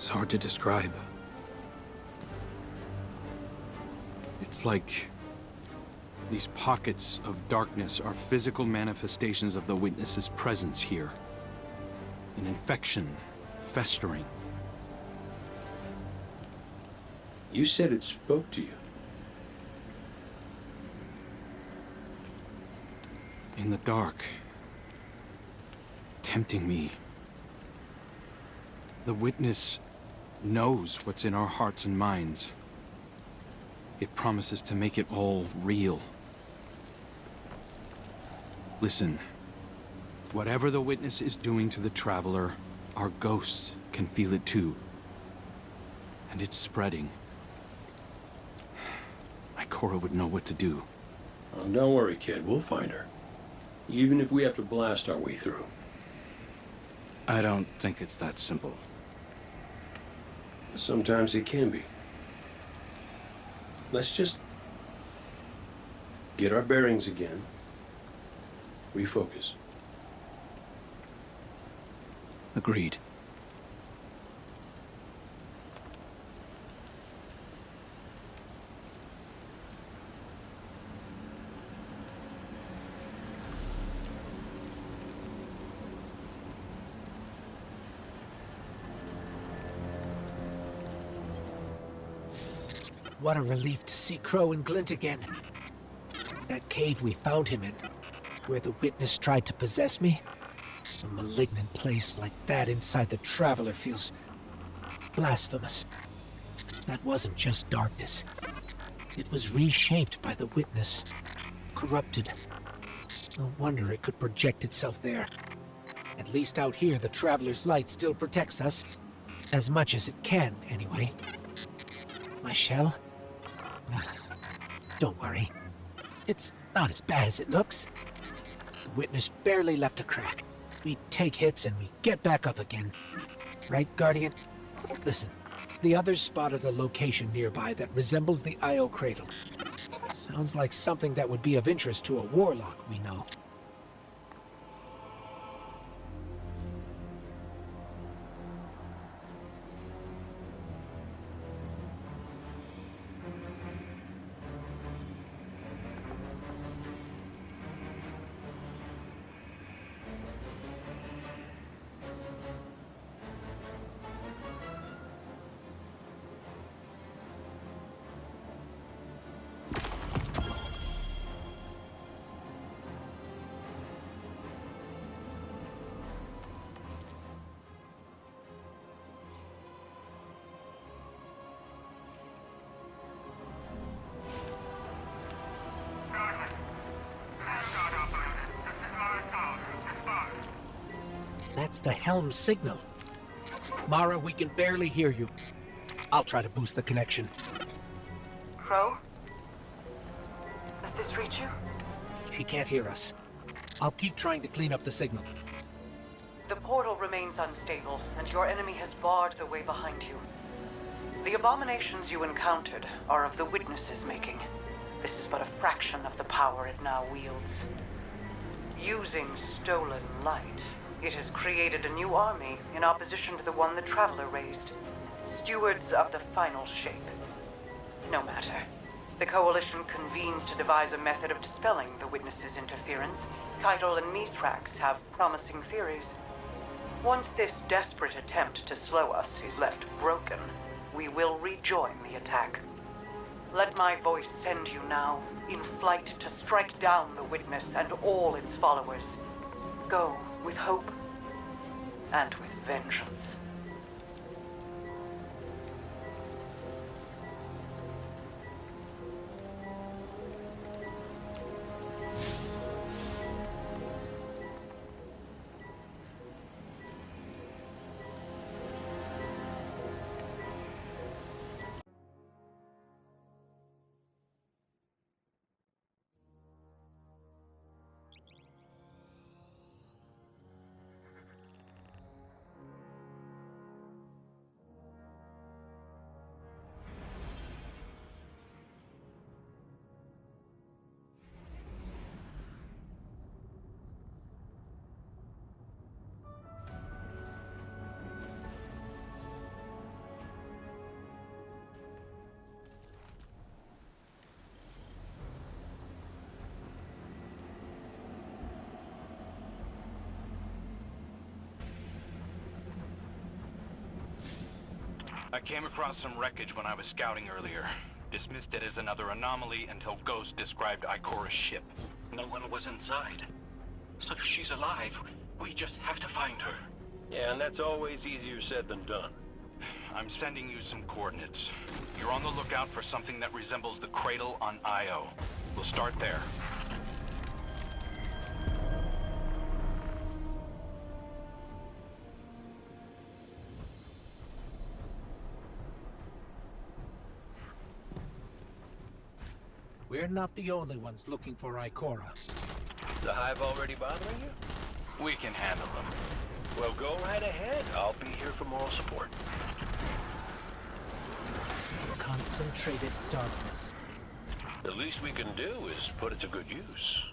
It's hard to describe. It's like these pockets of darkness are physical manifestations of the Witness's presence here. An infection, festering. You said it spoke to you. In the dark. Tempting me. The Witness knows what's in our hearts and minds. It promises to make it all real. Listen, whatever the Witness is doing to the Traveler, our ghosts can feel it too. And it's spreading. Ikora would know what to do. Oh, don't worry, kid. We'll find her. Even if we have to blast our way through. I don't think it's that simple. Sometimes it can be. Let's just get our bearings again. Refocus. Agreed. What a relief to see Crow and Glint again. That cave we found him in, where the Witness tried to possess me. A malignant place like that inside the Traveler feels blasphemous. That wasn't just darkness. It was reshaped by the Witness. Corrupted. No wonder it could project itself there. At least out here, the Traveler's light still protects us. As much as it can, anyway. My shell? Don't worry. It's not as bad as it looks. The Witness barely left a crack. We take hits and we get back up again. Right, Guardian? Listen, the others spotted a location nearby that resembles the Io Cradle. Sounds like something that would be of interest to a warlock we know. That's the helm signal. Mara, we can barely hear you. I'll try to boost the connection. Crow? Does this reach you? She can't hear us. I'll keep trying to clean up the signal. The portal remains unstable, and your enemy has barred the way behind you. The abominations you encountered are of the Witness's making. This is but a fraction of the power it now wields. Using stolen light, it has created a new army in opposition to the one the Traveler raised. Stewards of the final shape. No matter. The Coalition convenes to devise a method of dispelling the Witness's interference. Keitel and Misrax have promising theories. Once this desperate attempt to slow us is left broken, we will rejoin the attack. Let my voice send you now, in flight to strike down the Witness and all its followers. Go with hope and with vengeance. I came across some wreckage when I was scouting earlier. Dismissed it as another anomaly until Ghost described Ikora's ship. No one was inside. So she's alive. We just have to find her. Yeah, and that's always easier said than done. I'm sending you some coordinates. You're on the lookout for something that resembles the cradle on Io. We'll start there. We're not the only ones looking for Ikora. The hive already bothering you? We can handle them. Well, go right ahead. I'll be here for moral support. Concentrated darkness. The least we can do is put it to good use.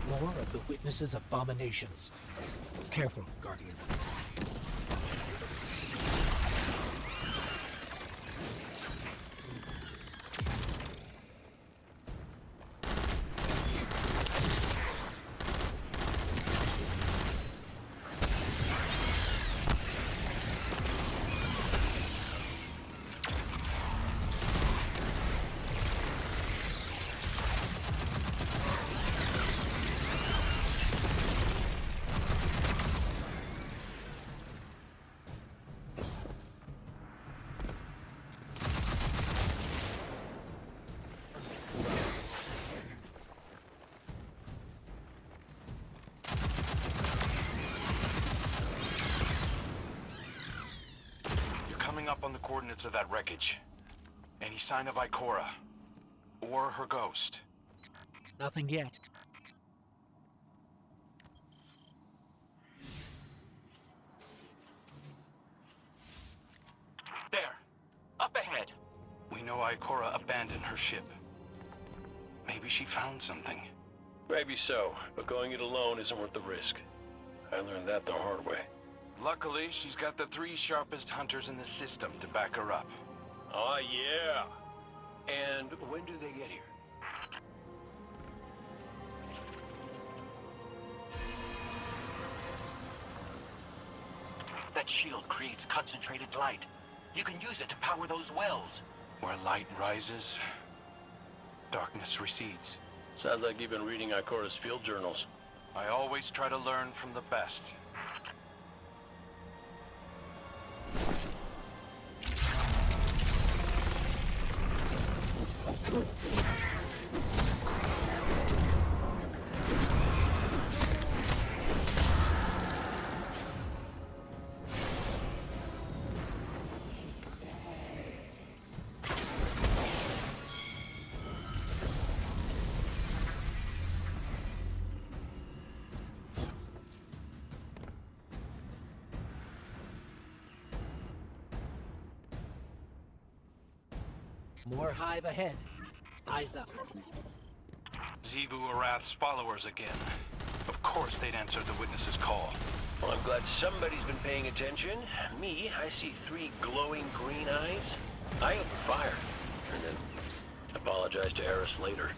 More of the Witness's abominations. Careful, Guardian. Up on the coordinates of that wreckage. Any sign of Ikora? Or her ghost? Nothing yet. There. Up ahead. We know Ikora abandoned her ship. Maybe she found something. Maybe so, but going it alone isn't worth the risk. I learned that the hard way. Luckily, she's got the 3 sharpest hunters in the system to back her up. Oh, yeah. And when do they get here? That shield creates concentrated light. You can use it to power those wells. Where light rises, darkness recedes. Sounds like you've been reading Ikora's field journals. I always try to learn from the best. More hive ahead. Eyes up. Xivu Arath's followers again. Of course they'd answer the witness's call. Well, I'm glad somebody's been paying attention. Me, I see 3 glowing green eyes. I open fire, and then apologize to Eris later.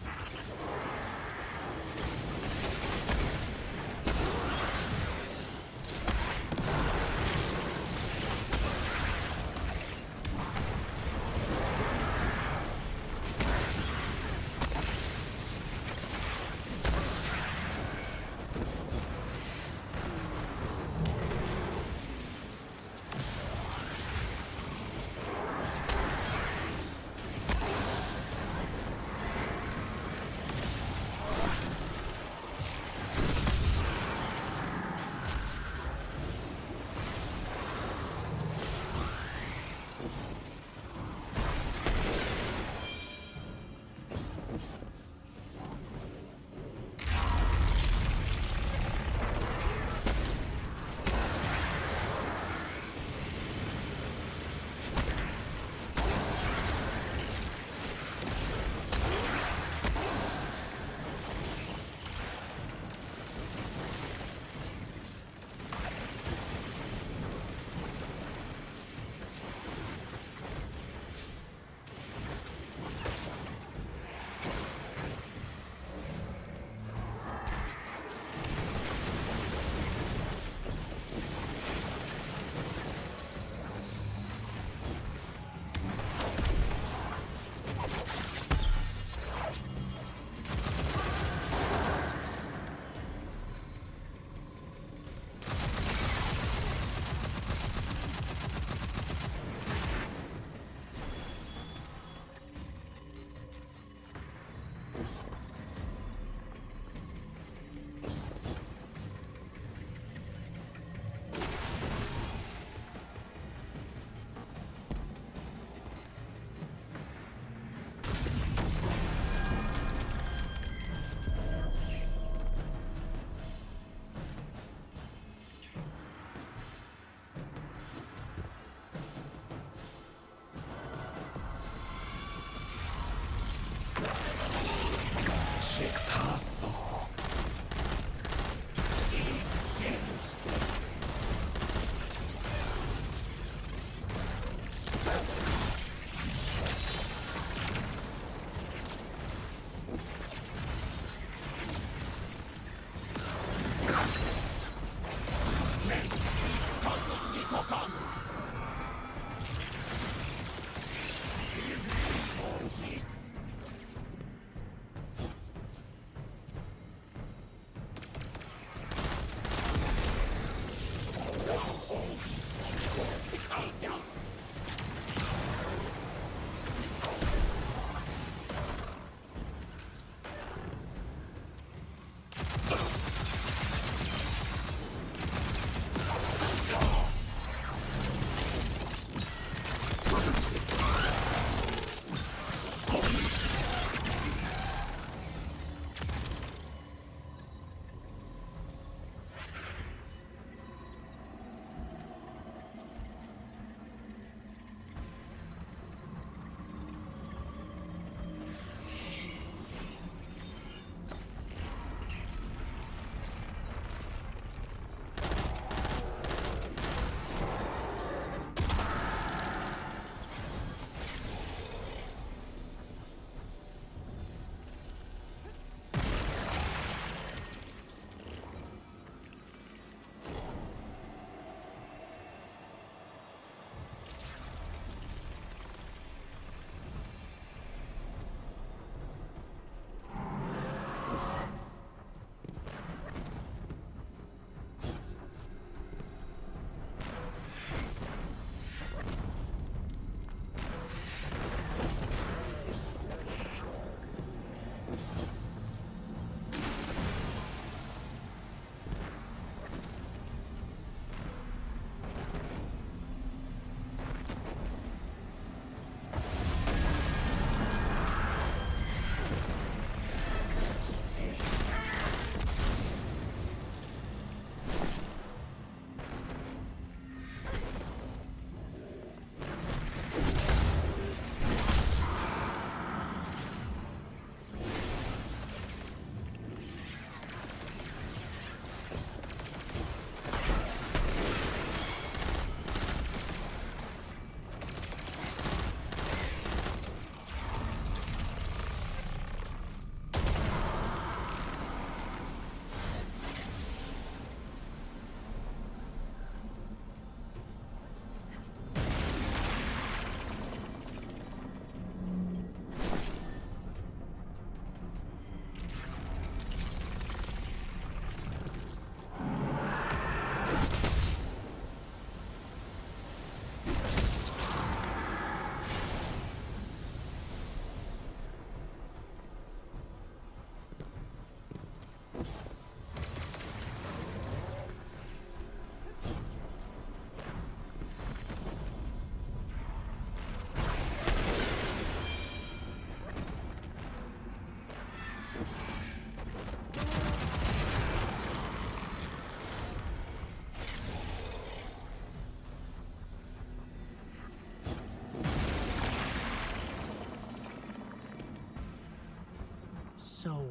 So,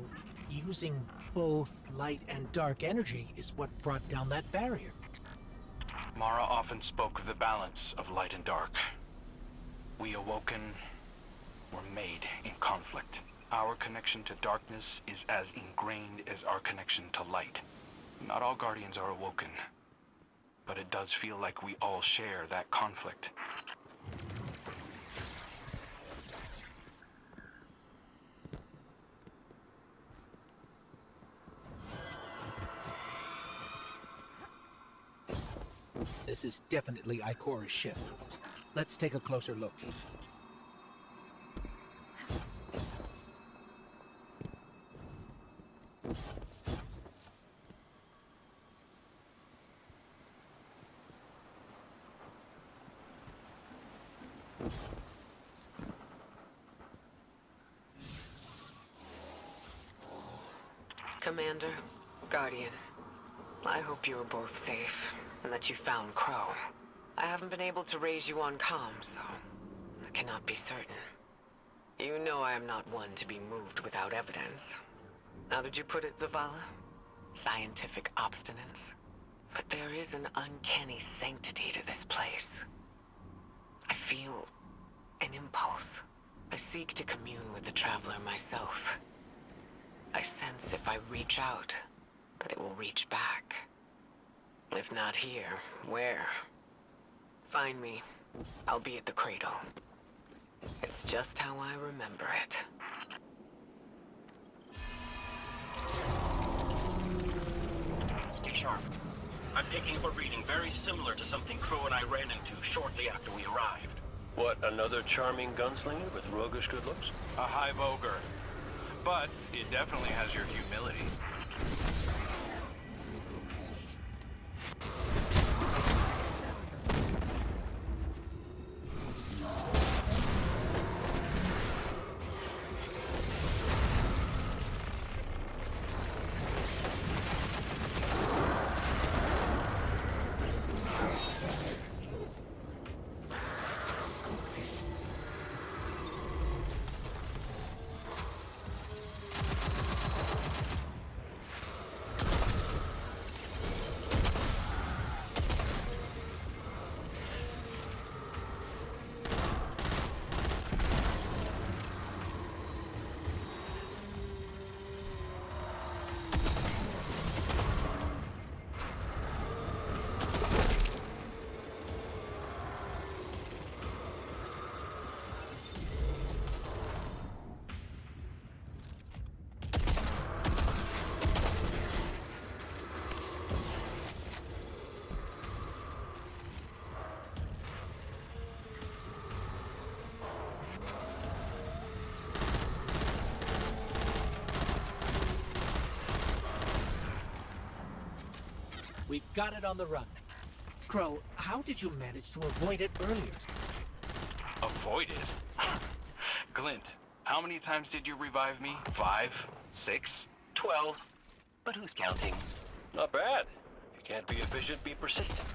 using both light and dark energy is what brought down that barrier. Mara often spoke of the balance of light and dark. We awoken were made in conflict. Our connection to darkness is as ingrained as our connection to light. Not all Guardians are awoken, but it does feel like we all share that conflict. This is definitely Ikora's ship. Let's take a closer look. Commander, Guardian, I hope you are both safe, and that you found Crow. I haven't been able to raise you on comms, so I cannot be certain. You know I am not one to be moved without evidence. How did you put it, Zavala? Scientific obstinance. But there is an uncanny sanctity to this place. I feel an impulse. I seek to commune with the Traveler myself. I sense if I reach out, that it will reach back. If not here, where? Find me. I'll be at the cradle. It's just how I remember it. Stay sharp. I'm picking up a reading very similar to something Crow and I ran into shortly after we arrived. What, another charming gunslinger with roguish good looks? A hive ogre. But it definitely has your humility. We've got it on the run. Crow, how did you manage to avoid it earlier? Avoid it? Glint, how many times did you revive me? 5? 6? 12. But who's counting? Not bad. If you can't be efficient, be persistent.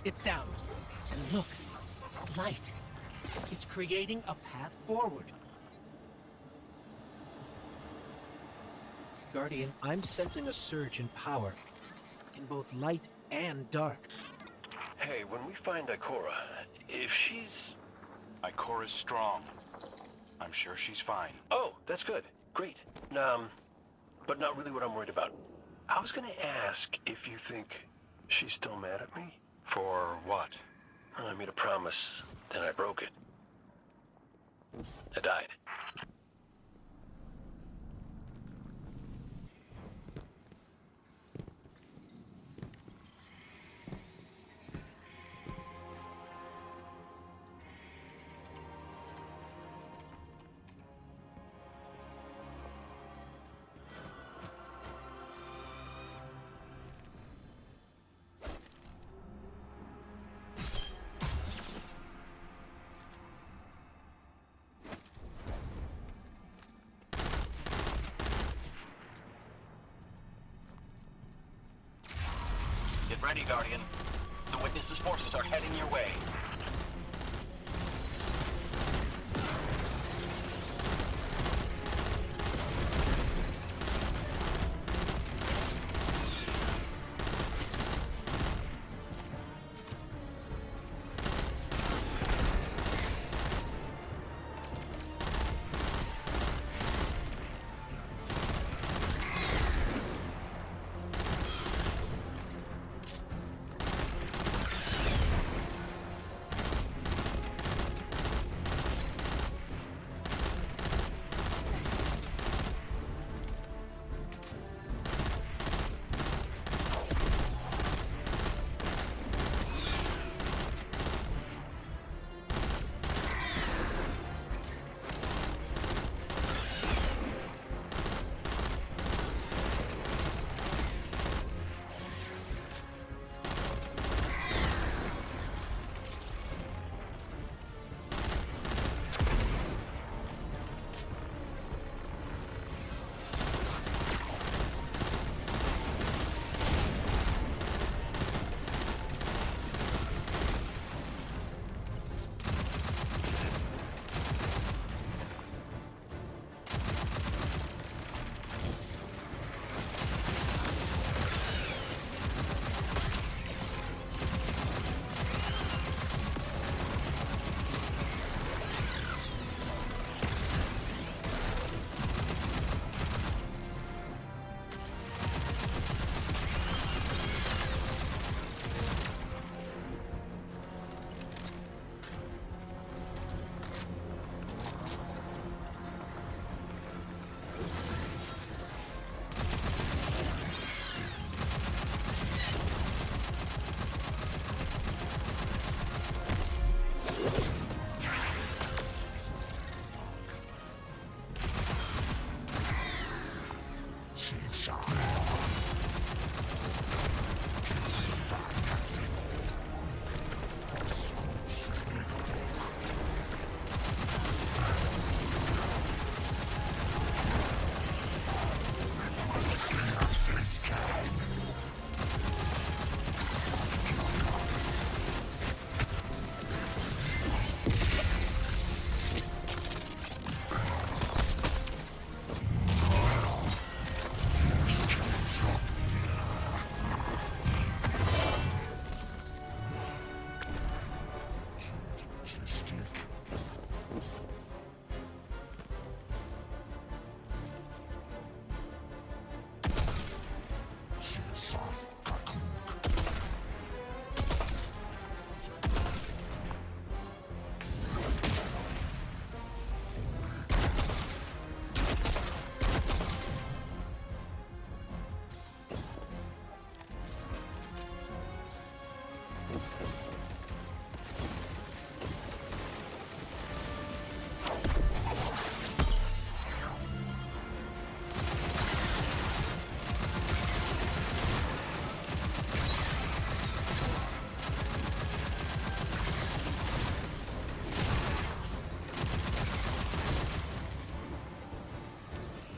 It's down. And look, light. It's creating a path forward. Guardian, I'm sensing a surge in power. In both light and dark. Hey, when we find Ikora, if she's... Ikora's strong. I'm sure she's fine. Oh, that's good. Great. But not really what I'm worried about. I was gonna ask if you think she's still mad at me? For what? I made a promise, then I broke it. I died. Ready, Guardian. The Witness's forces are heading your way.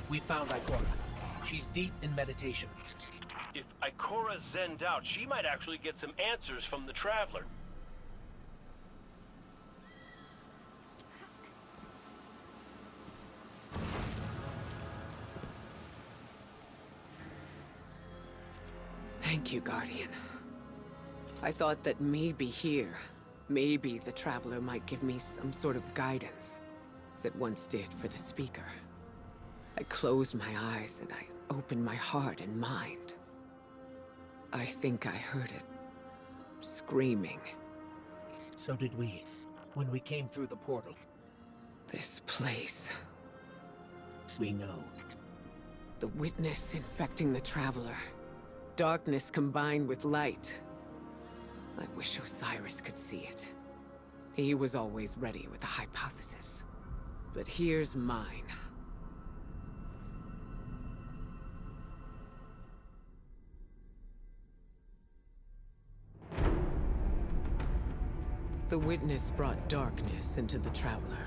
We found Ikora. She's deep in meditation. If Ikora zenned out, she might actually get some answers from the Traveler. Thank you, Guardian. I thought that maybe here, maybe the Traveler might give me some sort of guidance, as it once did for the Speaker. I closed my eyes and I opened my heart and mind. I think I heard it screaming. So did we, when we came through the portal. This place. We know. The Witness infecting the Traveler. Darkness combined with light. I wish Osiris could see it. He was always ready with a hypothesis. But here's mine. The Witness brought darkness into the Traveler.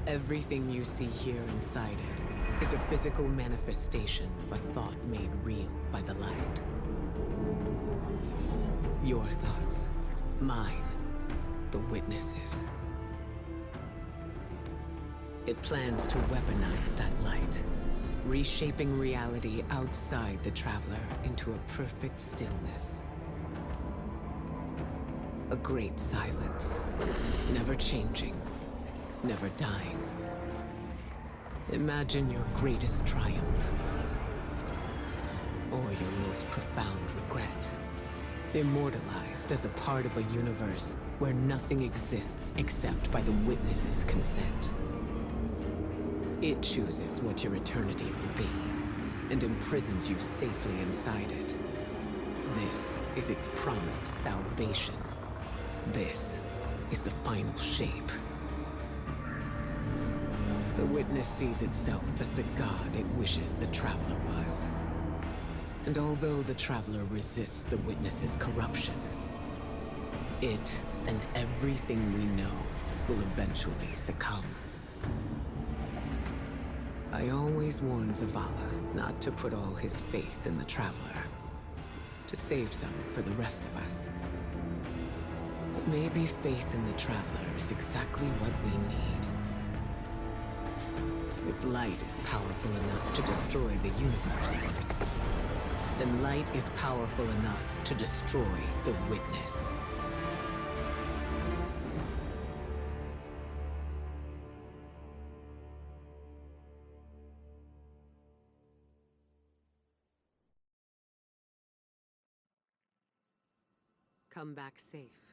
Everything you see here inside it is a physical manifestation of a thought made real by the light. Your thoughts, mine, the witnesses. It plans to weaponize that light, reshaping reality outside the Traveler into a perfect stillness. A great silence, never changing, never dying. Imagine your greatest triumph, or your most profound regret. Immortalized as a part of a universe where nothing exists except by the witness's consent. It chooses what your eternity will be, and imprisons you safely inside it. This is its promised salvation. This is the final shape. The Witness sees itself as the god it wishes the Traveler was. And although the Traveler resists the Witness's corruption, it and everything we know will eventually succumb. I always warn Zavala not to put all his faith in the Traveler, to save some for the rest of us. But maybe faith in the Traveler is exactly what we need. If light is powerful enough to destroy the universe, then light is powerful enough to destroy the Witness. Come back safe.